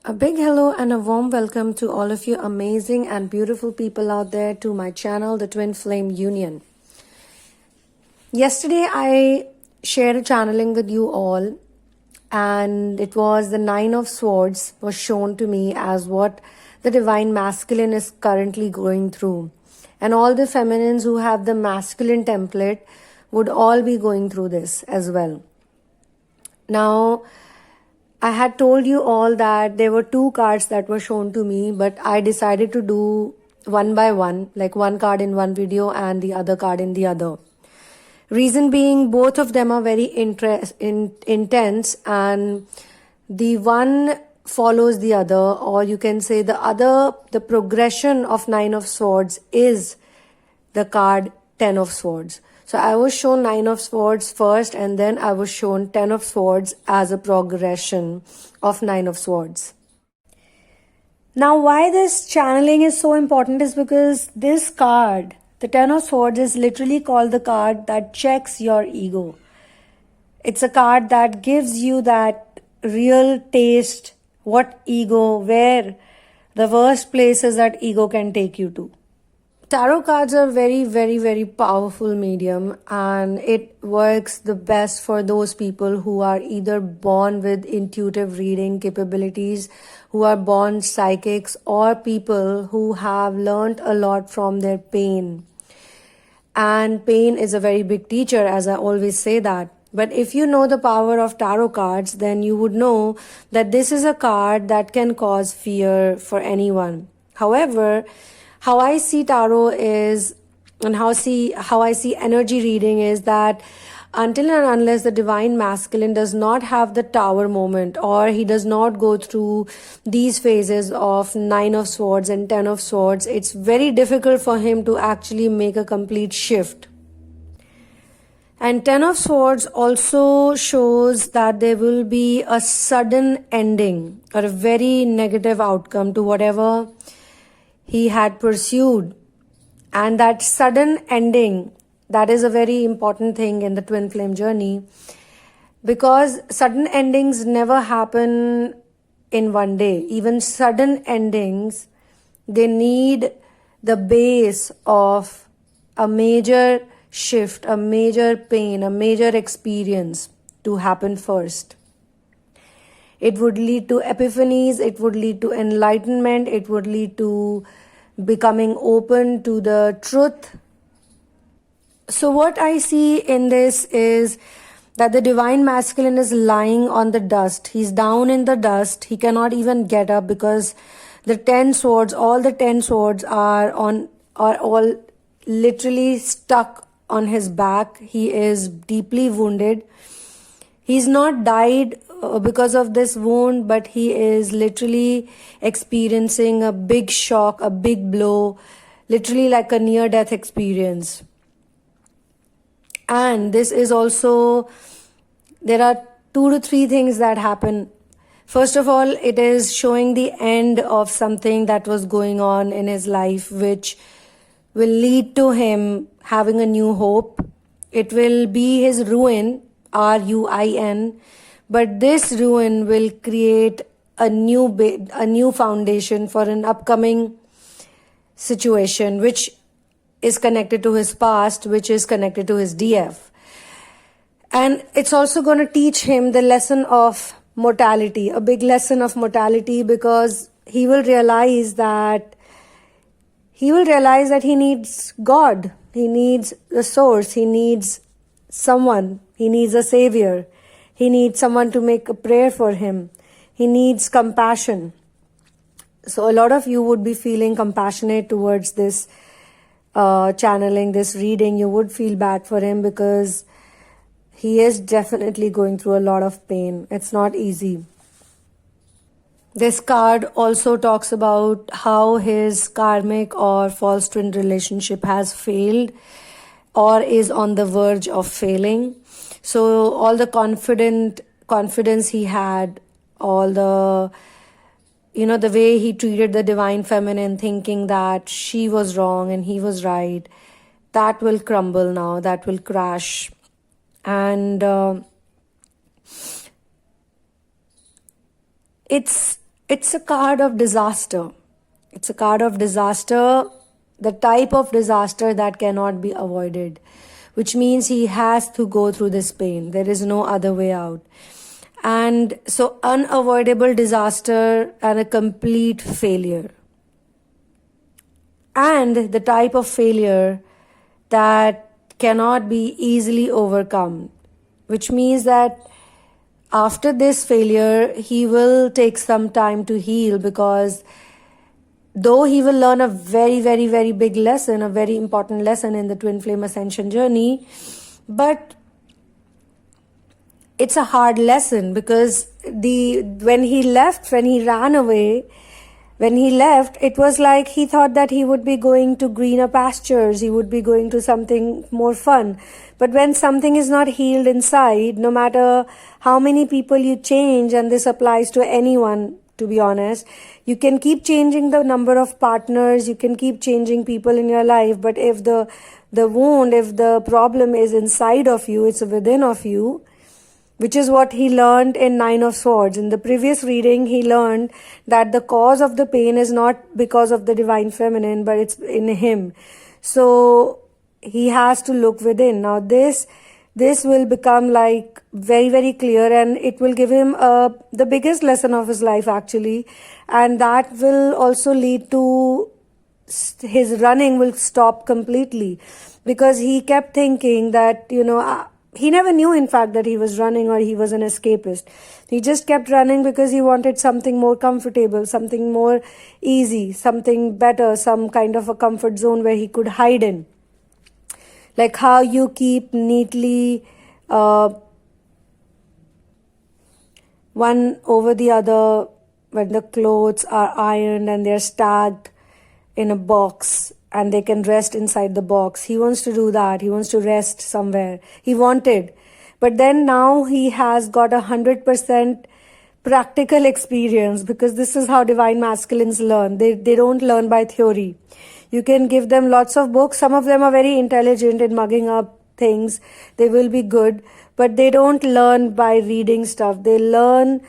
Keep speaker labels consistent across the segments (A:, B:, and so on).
A: A big hello and a warm welcome to all of you amazing and beautiful people out there to my channel, The Twin Flame Union. Yesterday, I shared a channeling with you all, and it was the Nine of Swords was shown to me as what the Divine Masculine is currently going through. And all the feminines who have the masculine template would all be going through this as well. Now, I had told you all that there were two cards that were shown to me, but I decided to do one by one, like one card in one video and the other card in the other. Reason being, both of them are very intense, and the one follows the other, or you can say the progression of Nine of Swords is the card Ten of Swords. So I was shown Nine of Swords first, and then I was shown Ten of Swords as a progression of Nine of Swords. Now, why this channeling is so important is because this card, the Ten of Swords, is literally called the card that checks your ego. It's a card that gives you that real taste, what ego, where the worst places that ego can take you to. Tarot cards are very powerful medium, and it works the best for those people who are either born with intuitive reading capabilities, who are born psychics, or people who have learned a lot from their pain. And pain is a very big teacher, as I always say that. But if you know the power of tarot cards, then you would know that this is a card that can cause fear for anyone. However, how I see tarot is, and how I see energy reading is that until and unless the Divine Masculine does not have the Tower moment, or he does not go through these phases of Nine of Swords and Ten of Swords, it's very difficult for him to actually make a complete shift. And Ten of Swords also shows that there will be a sudden ending or a very negative outcome to whatever he had pursued. And that sudden ending, that is a very important thing in the twin flame journey, because sudden endings never happen in one day. Even sudden endings, they need the base of a major shift, a major pain, a major experience to happen first. It would lead to epiphanies, it would lead to enlightenment, it would lead to becoming open to the truth. So what I see in this is that the Divine Masculine is lying on the dust. He's down in the dust. He cannot even get up because the 10 swords, all the 10 swords are all literally stuck on his back. He is deeply wounded. He's not died because of this wound, but he is literally experiencing a big shock, a big blow, literally like a near-death experience. And this is also, there are 2 to 3 things that happen. First of all, it is showing the end of something that was going on in his life, which will lead to him having a new hope. It will be his ruin, R-U-I-N, but this ruin will create a new foundation for an upcoming situation, which is connected to his past, which is connected to his DF. And it's also going to teach him the lesson of mortality, a big lesson of mortality, because he will realize that he needs God, he needs the source, he needs someone, he needs a savior, he needs someone to make a prayer for him, he needs compassion. So a lot of you would be feeling compassionate towards this channeling, this reading. You would feel bad for him because he is definitely going through a lot of pain. It's not easy. This card also talks about how his karmic or false twin relationship has failed or is on the verge of failing. So all the confidence he had, all the, the way he treated the Divine Feminine, thinking that she was wrong and he was right, that will crumble now, that will crash. And it's It's a card of disaster. It's a card of disaster, the type of disaster that cannot be avoided, which means he has to go through this pain. There is no other way out. And so, unavoidable disaster and a complete failure. And the type of failure that cannot be easily overcome, which means that after this failure, he will take some time to heal, because though he will learn a very, very, very big lesson, a very important lesson in the twin flame ascension journey, but it's a hard lesson, because when he ran away, when he left, it was like he thought that he would be going to greener pastures, he would be going to something more fun. But when something is not healed inside, no matter how many people you change, and this applies to anyone, to be honest, you can keep changing the number of partners, you can keep changing people in your life, but if the wound, if the problem is inside of you, it's within of you, which is what he learned in Nine of Swords. In the previous reading, he learned that the cause of the pain is not because of the divine feminine, but it's in him. So he has to look within. Now this will become like very, very clear, and it will give him the biggest lesson of his life, actually. And that will also lead to his running will stop completely, because he kept thinking that, he never knew, in fact, that he was running or he was an escapist. He just kept running because he wanted something more comfortable, something more easy, something better, some kind of a comfort zone where he could hide in. Like how you keep neatly one over the other when the clothes are ironed and they're stacked in a box, and they can rest inside the box. He wants to do that. He wants to rest somewhere. He wanted. But then now he has got 100% practical experience, because this is how divine masculines learn. They don't learn by theory. You can give them lots of books. Some of them are very intelligent in mugging up things. They will be good. But they don't learn by reading stuff. They don't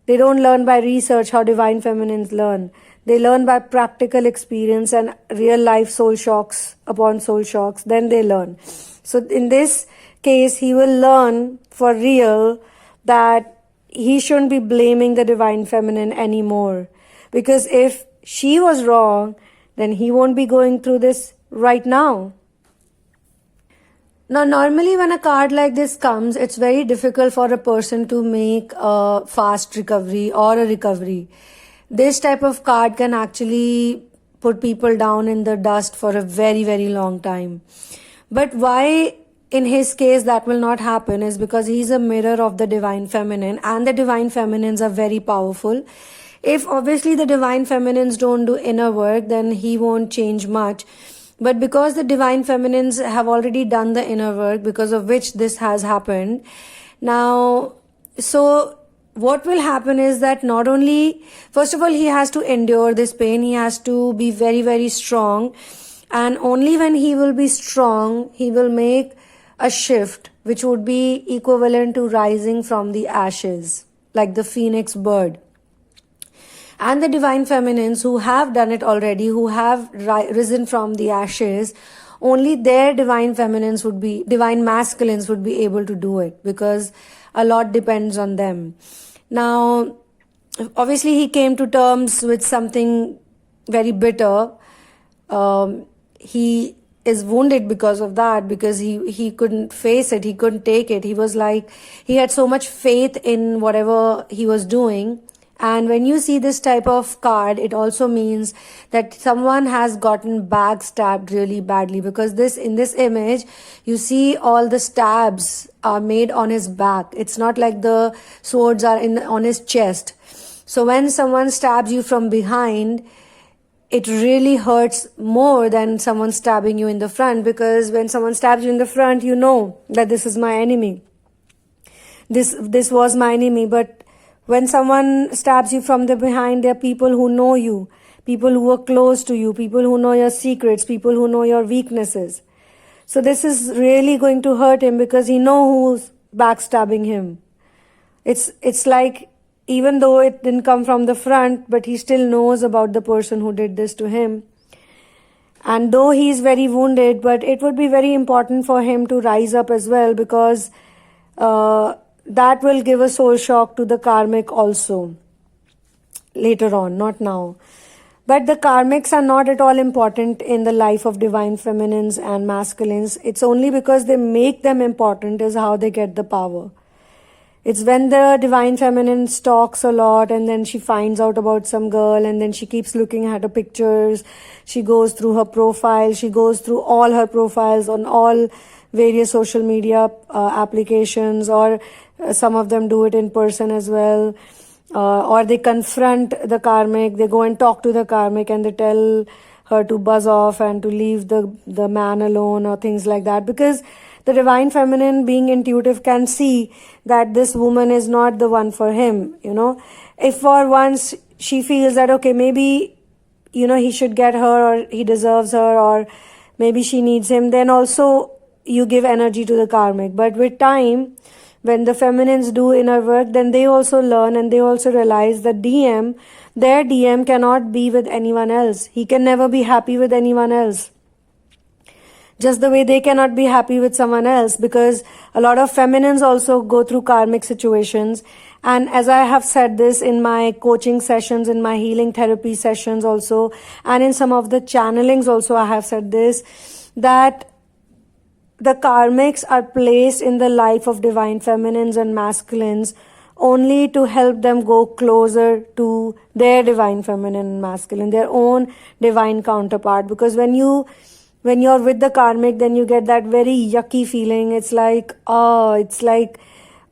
A: learn by research how divine feminines learn. They learn by practical experience and real life soul shocks upon soul shocks. Then they learn. So in this case, he will learn for real that he shouldn't be blaming the divine feminine anymore. Because if she was wrong, then he won't be going through this right now. Now, normally when a card like this comes, it's very difficult for a person to make a fast recovery or a recovery. This type of card can actually put people down in the dust for a very, very long time. But why in his case that will not happen is because he's a mirror of the divine feminine, and the divine feminines are very powerful. If obviously the divine feminines don't do inner work, then he won't change much. But because the divine feminines have already done the inner work, because of which this has happened, now, so what will happen is that not only, first of all, he has to endure this pain, he has to be very, very strong, and only when he will be strong, he will make a shift which would be equivalent to rising from the ashes, like the phoenix bird. And the divine feminines who have done it already, who have risen from the ashes, only their divine masculines would be able to do it, because a lot depends on them. Now, obviously he came to terms with something very bitter. He is wounded because of that, because he couldn't face it, he couldn't take it. He was like, he had so much faith in whatever he was doing. And when you see this type of card, it also means that someone has gotten backstabbed really badly, because in this image, you see all the stabs are made on his back. It's not like the swords are on his chest. So when someone stabs you from behind, it really hurts more than someone stabbing you in the front, because when someone stabs you in the front, you know that this is my enemy. This was my enemy. But when someone stabs you from the behind, there are people who know you, people who are close to you, people who know your secrets, people who know your weaknesses. So this is really going to hurt him, because he knows who's backstabbing him. It's like even though it didn't come from the front, but he still knows about the person who did this to him. And though he is very wounded, but it would be very important for him to rise up as well, because that will give a soul shock to the karmic also later on, not now. But the karmics are not at all important in the life of divine feminines and masculines. It's only because they make them important is how they get the power. It's when the divine feminine stalks a lot and then she finds out about some girl and then she keeps looking at her pictures. She goes through her profile. She goes through all her profiles on all various social media applications, or some of them do it in person as well. Or they confront the karmic. They go and talk to the karmic and they tell her to buzz off and to leave the man alone or things like that. Because the divine feminine, being intuitive, can see that this woman is not the one for him, If for once she feels that, okay, maybe, he should get her or he deserves her or maybe she needs him, then also you give energy to the karmic. But with time, when the feminines do inner work, then they also learn and they also realize that their DM cannot be with anyone else. He can never be happy with anyone else. Just the way they cannot be happy with someone else, because a lot of feminines also go through karmic situations. And as I have said this in my coaching sessions, in my healing therapy sessions also, and in some of the channelings also, I have said this, that the karmics are placed in the life of divine feminines and masculines only to help them go closer to their divine feminine and masculine, their own divine counterpart. Because when you're with the karmic, then you get that very yucky feeling. It's like, oh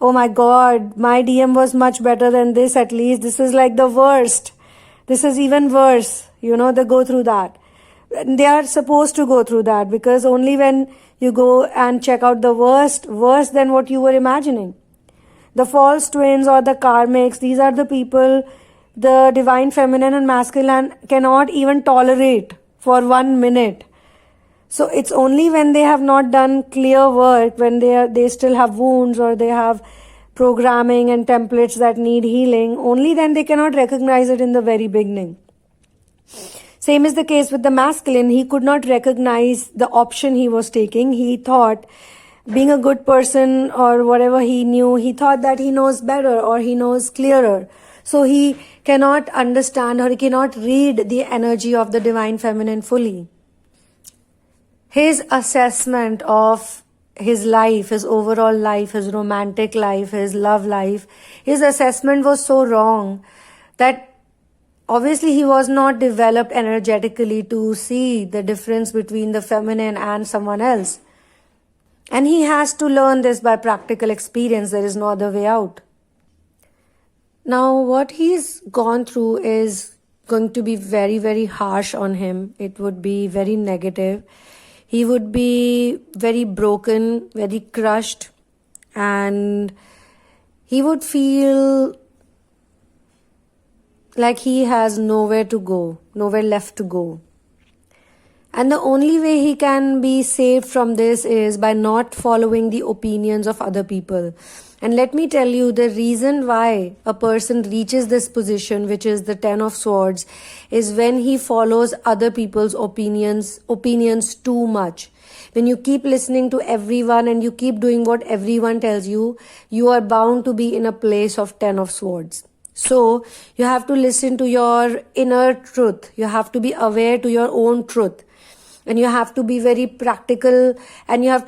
A: my God, my DM was much better than this at least. This is like the worst. This is even worse. They go through that. They are supposed to go through that, because only when you go and check out the worst, worse than what you were imagining. The false twins or the karmics, these are the people the divine feminine and masculine cannot even tolerate for 1 minute. So it's only when they have not done clear work, when they still have wounds or they have programming and templates that need healing, only then they cannot recognize it in the very beginning. Same is the case with the masculine. He could not recognize the option he was taking. He thought, being a good person or whatever he knew, he thought that he knows better or he knows clearer. So he cannot understand or he cannot read the energy of the divine feminine fully. His assessment of his life, his overall life, his romantic life, his love life, his assessment was so wrong that obviously he was not developed energetically to see the difference between the feminine and someone else. And he has to learn this by practical experience. There is no other way out. Now, what he's gone through is going to be very, very harsh on him. It would be very negative. He would be very broken, very crushed, and he would feel like he has nowhere to go, nowhere left to go. And the only way he can be saved from this is by not following the opinions of other people. And let me tell you, the reason why a person reaches this position, which is the 10 of Swords, is when he follows other people's opinions too much. When you keep listening to everyone and you keep doing what everyone tells you, you are bound to be in a place of 10 of Swords. So you have to listen to your inner truth. You have to be aware to your own truth. And you have to be very practical, and you have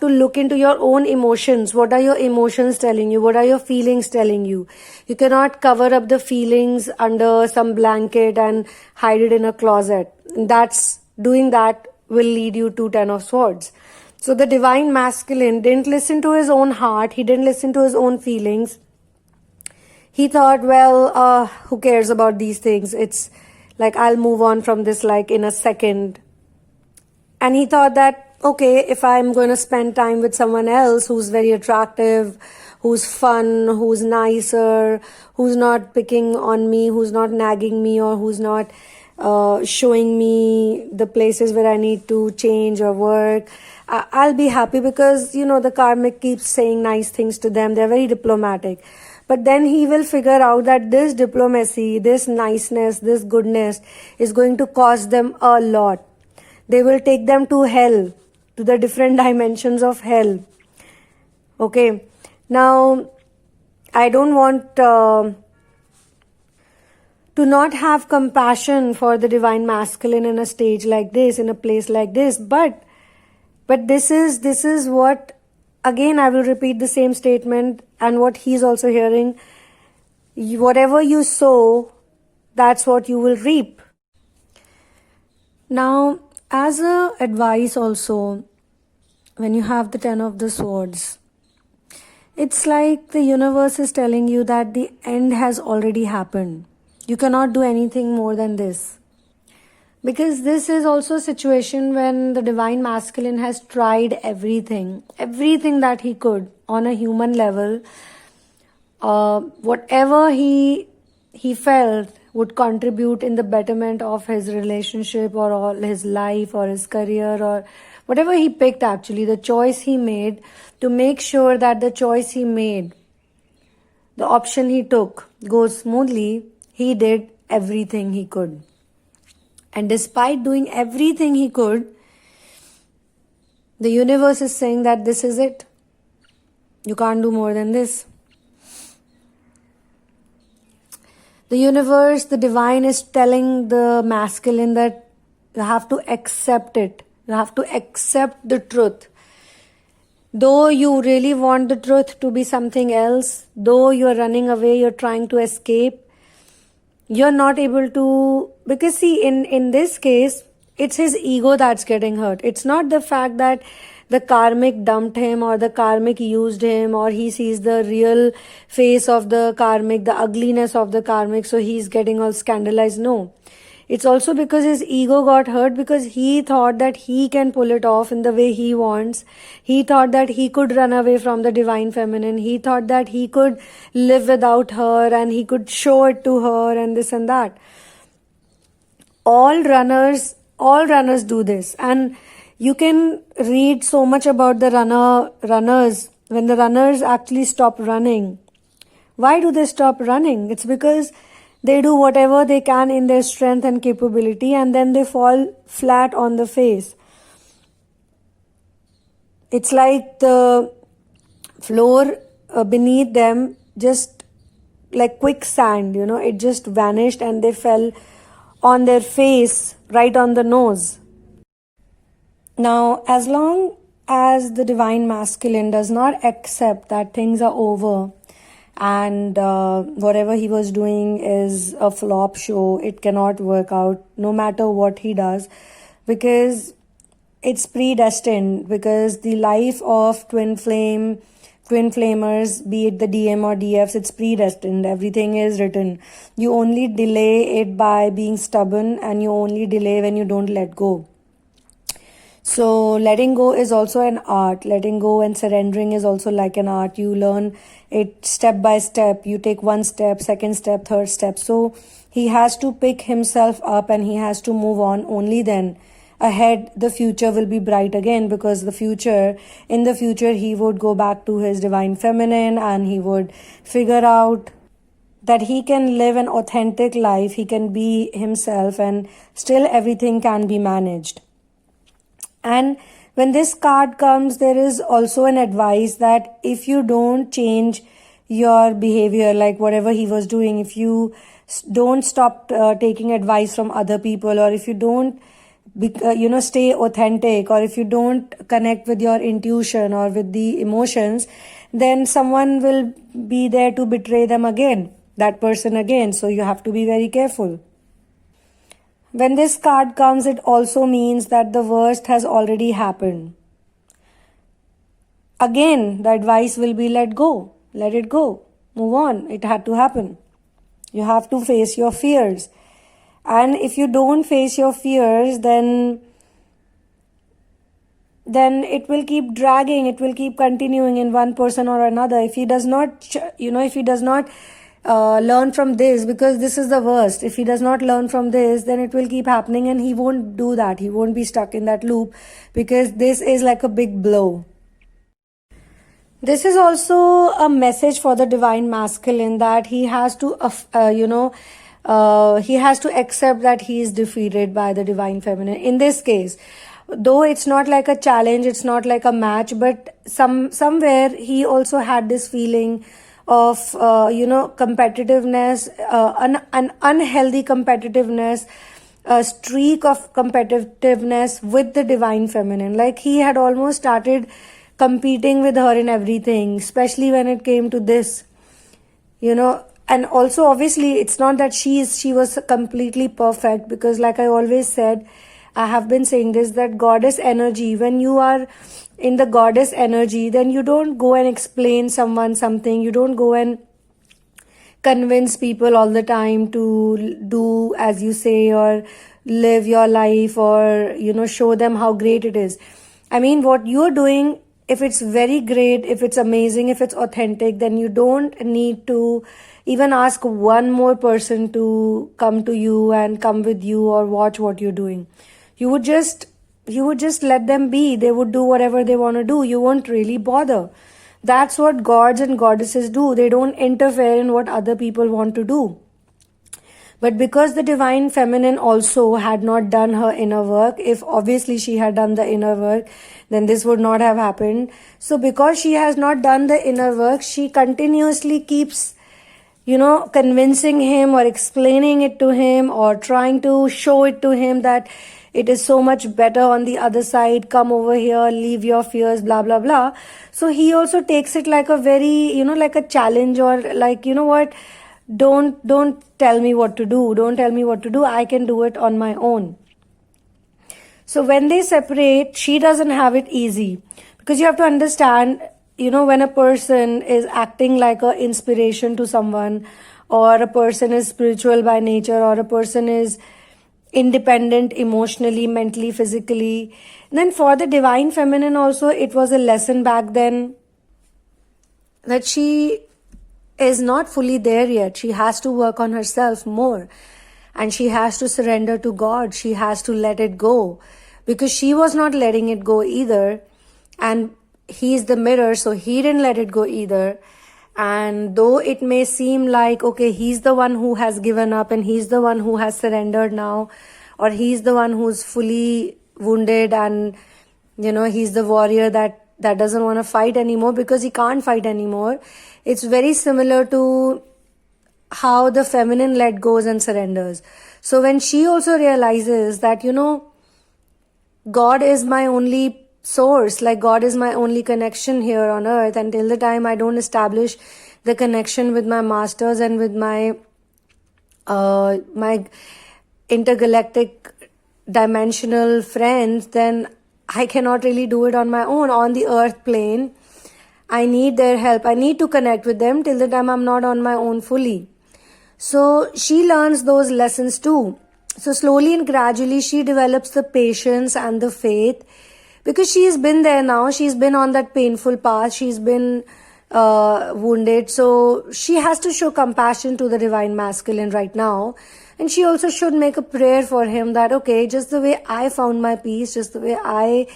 A: to look into your own emotions. What are your emotions telling you? What are your feelings telling you? You cannot cover up the feelings under some blanket and hide it in a closet. Doing that will lead you to 10 of Swords. So the divine masculine didn't listen to his own heart. He didn't listen to his own feelings. He thought, well, who cares about these things? It's like, I'll move on from this like in a second. And he thought that, okay, if I'm going to spend time with someone else who's very attractive, who's fun, who's nicer, who's not picking on me, who's not nagging me, or who's not showing me the places where I need to change or work, I'll be happy, because, the karmic keeps saying nice things to them. They're very diplomatic. But then he will figure out that this diplomacy, this niceness, this goodness is going to cost them a lot. They will take them to hell, to the different dimensions of hell. Okay. Now, I don't want to not have compassion for the divine masculine in a stage like this, in a place like this, but this is what, again I will repeat the same statement and what he's also hearing. Whatever you sow, that's what you will reap. Now, as a advice also, when you have the 10 of the swords, it's like the universe is telling you that the end has already happened. You cannot do anything more than this. Because this is also a situation when the divine masculine has tried everything that he could on a human level. Whatever he felt would contribute in the betterment of his relationship or all his life or his career or whatever he picked, actually, the choice he made, to make sure that the choice he made, the option he took, goes smoothly. He did everything he could. And despite doing everything he could, the universe is saying that this is it. You can't do more than this. The universe, the divine, is telling the masculine that you have to accept it. You have to accept the truth. Though you really want the truth to be something else, though you're running away, you're trying to escape, you're not able to, because see, in this case, it's his ego that's getting hurt. It's not the fact that the karmic dumped him or the karmic used him or he sees the real face of the karmic, the ugliness of the karmic, so he's getting all scandalized. No. It's also because his ego got hurt, because he thought that he can pull it off in the way he wants. He thought that he could run away from the divine feminine. He thought that he could live without her and he could show it to her and this and that. All runners do this. And you can read so much about the runners. When the runners actually stop running, why do they stop running? It's because they do whatever they can in their strength and capability, and then they fall flat on the face. It's like the floor beneath them, just like quicksand, it just vanished and they fell on their face, right on the nose. Now, as long as the divine masculine does not accept that things are over, and whatever he was doing is a flop show, it cannot work out no matter what he does, because it's predestined, because the life of twin flamers, be it the DM or DFs, it's predestined. Everything is written. You only delay it by being stubborn, and you only delay when you don't let go. So letting go is also an art. Letting go and surrendering is also like an art. You learn it step by step. You take one step, second step, third step. So he has to pick himself up and he has to move on. Only then ahead the future will be bright again, because in the future he would go back to his divine feminine and he would figure out that he can live an authentic life. He can be himself and still everything can be managed. And when this card comes, there is also an advice that if you don't change your behavior, like whatever he was doing, if you don't stop taking advice from other people, or if you don't stay authentic, or if you don't connect with your intuition or with the emotions, then someone will be there to betray them again, that person again. So you have to be very careful. When this card comes, it also means that the worst has already happened. Again, the advice will be let go, let it go, move on. It had to happen. You have to face your fears. And if you don't face your fears, then it will keep dragging, it will keep continuing in one person or another. If he does not, learn from this, because this is the worst. If he does not learn from this, then it will keep happening, and he won't do that. He won't be stuck in that loop, because this is like a big blow. This is also a message for the divine masculine, that he has to, he has to accept that he is defeated by the divine feminine. In this case, though it's not like a challenge, it's not like a match, but somewhere he also had this feeling of, competitiveness, an unhealthy competitiveness, a streak of competitiveness with the divine feminine. Like he had almost started competing with her in everything, especially when it came to this, and also obviously it's not that she was completely perfect, because like I always said, I have been saying this, that goddess energy, when you are in the goddess energy, then you don't go and explain someone something, you don't go and convince people all the time to do as you say, or live your life, or show them how great it is. I mean, what you're doing, if it's very great, if it's amazing, if it's authentic, then you don't need to even ask one more person to come to you and come with you or watch what you're doing. You would just let them be. They would do whatever they want to do. You won't really bother. That's what gods and goddesses do. They don't interfere in what other people want to do. But because the divine feminine also had not done her inner work, if obviously she had done the inner work, then this would not have happened. So because she has not done the inner work, she continuously keeps, convincing him or explaining it to him or trying to show it to him that it is so much better on the other side. Come over here, leave your fears, blah, blah, blah. So he also takes it like a very, like a challenge, or like, what? Don't tell me what to do. Don't tell me what to do. I can do it on my own. So when they separate, she doesn't have it easy, because you have to understand, when a person is acting like an inspiration to someone, or a person is spiritual by nature, or a person is independent emotionally, mentally, physically, then for the divine feminine also, it was a lesson back then that she is not fully there yet. She has to work on herself more, and she has to surrender to God. She has to let it go, because she was not letting it go either, and he's the mirror, so he didn't let it go either. And though it may seem like, okay, he's the one who has given up and he's the one who has surrendered now, or he's the one who's fully wounded, and he's the warrior that doesn't want to fight anymore because he can't fight anymore. It's very similar to how the feminine let goes and surrenders. So when she also realizes that, God is my only source, like God is my only connection here on earth, until the time I don't establish the connection with my masters and with my my intergalactic dimensional friends, then I cannot really do it on my own on the earth plane. I need their help. I need to connect with them till the time I'm not on my own fully. So she learns those lessons too. So slowly and gradually she develops the patience and the faith, because she's been there now. She's been on that painful path. She's been wounded. So she has to show compassion to the divine masculine right now. And she also should make a prayer for him that, okay, just the way I found my peace, just the way I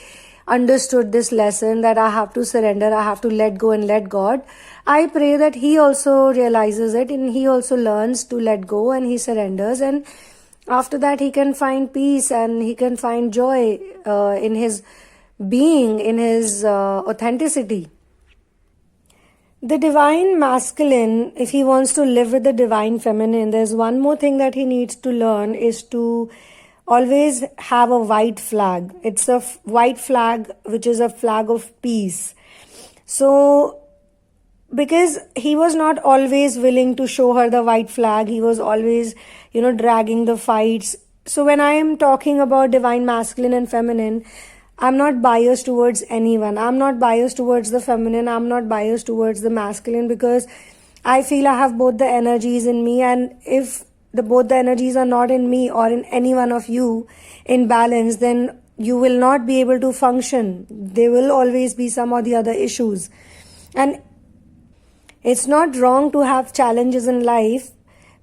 A: understood this lesson that I have to surrender, I have to let go and let God, I pray that he also realizes it and he also learns to let go and he surrenders, and after that he can find peace and he can find joy in his being, in his authenticity. The divine masculine, if he wants to live with the divine feminine, there's one more thing that he needs to learn, is to always have a white flag. It's a white flag, which is a flag of peace. So, because he was not always willing to show her the white flag, he was always, dragging the fights. So when I am talking about divine masculine and feminine, I'm not biased towards anyone. I'm not biased towards the feminine. I'm not biased towards the masculine, because I feel I have both the energies in me, and if both the energies are not in me or in any one of you in balance, then you will not be able to function. There will always be some or the other issues. And it's not wrong to have challenges in life,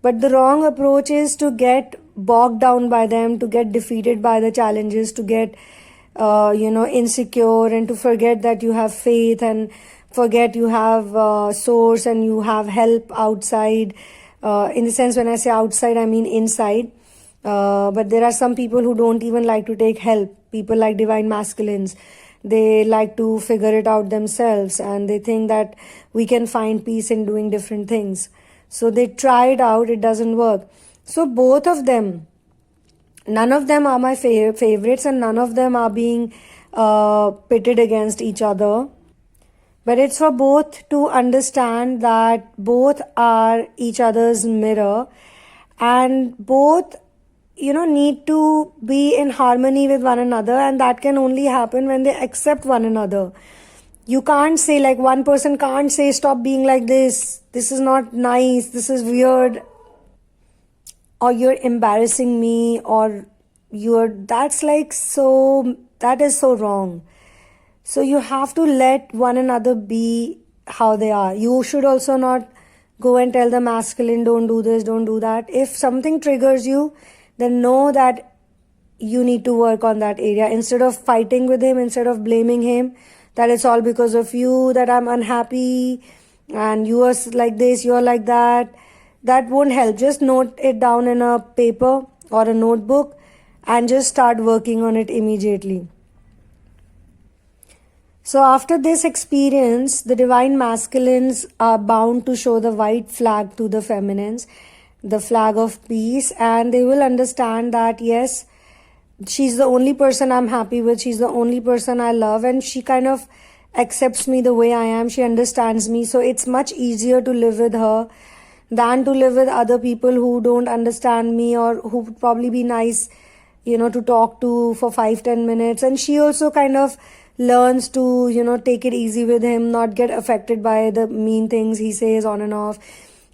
A: but the wrong approach is to get bogged down by them, to get defeated by the challenges, to get insecure, and to forget that you have faith, and forget you have source and you have help outside. In the sense, when I say outside, I mean inside. But there are some people who don't even like to take help. People like divine masculines. They like to figure it out themselves, and they think that we can find peace in doing different things. So they try it out, it doesn't work. So both of them, none of them are my favorites, and none of them are being pitted against each other. But it's for both to understand that both are each other's mirror, and both need to be in harmony with one another, and that can only happen when they accept one another. You can't say, like, one person can't say, stop being like this is not nice, this is weird, or you're embarrassing me, or that is so wrong. So you have to let one another be how they are. You should also not go and tell the masculine, don't do this, don't do that. If something triggers you, then know that you need to work on that area. Instead of fighting with him, instead of blaming him, that it's all because of you, that I'm unhappy, and you are like this, you're like that, that won't help. Just note it down in a paper or a notebook and just start working on it immediately. So after this experience, the divine masculines are bound to show the white flag to the feminines, the flag of peace, and they will understand that, yes, she's the only person I'm happy with, she's the only person I love, and she kind of accepts me the way I am, she understands me. So it's much easier to live with her than to live with other people who don't understand me, or who would probably be nice, to talk to for 5-10 minutes. And she also kind of learns to, take it easy with him, not get affected by the mean things he says on and off.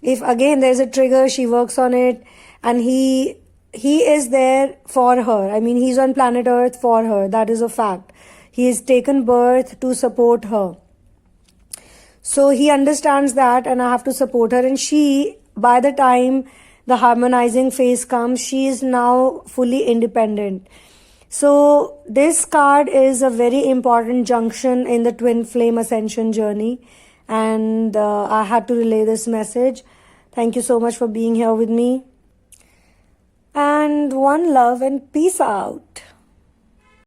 A: If again there's a trigger, she works on it, and he is there for her. I mean, he's on planet Earth for her. That is a fact. He has taken birth to support her. So he understands that, and I have to support her. And she, by the time the harmonizing phase comes, she is now fully independent. So this card is a very important junction in the twin flame ascension journey, and I had to relay this message. Thank you so much for being here with me, and one love and peace out.